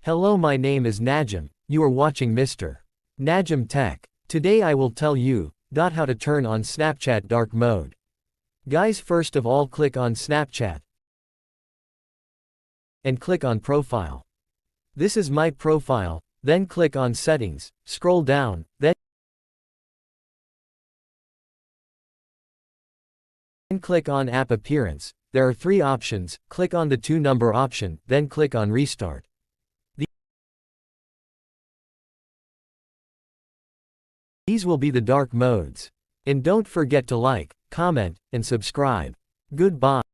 Hello, my name is Najm. You are watching Mr. Najm Tech. Today I will tell you how to turn on Snapchat dark mode. Guys, first of all click on Snapchat and click on profile. This is my profile, then click on settings, scroll down, then click on app appearance. There are 3 options, click on the 2 number option, then click on restart. These will be the dark modes. And don't forget to like, comment, and subscribe. Goodbye.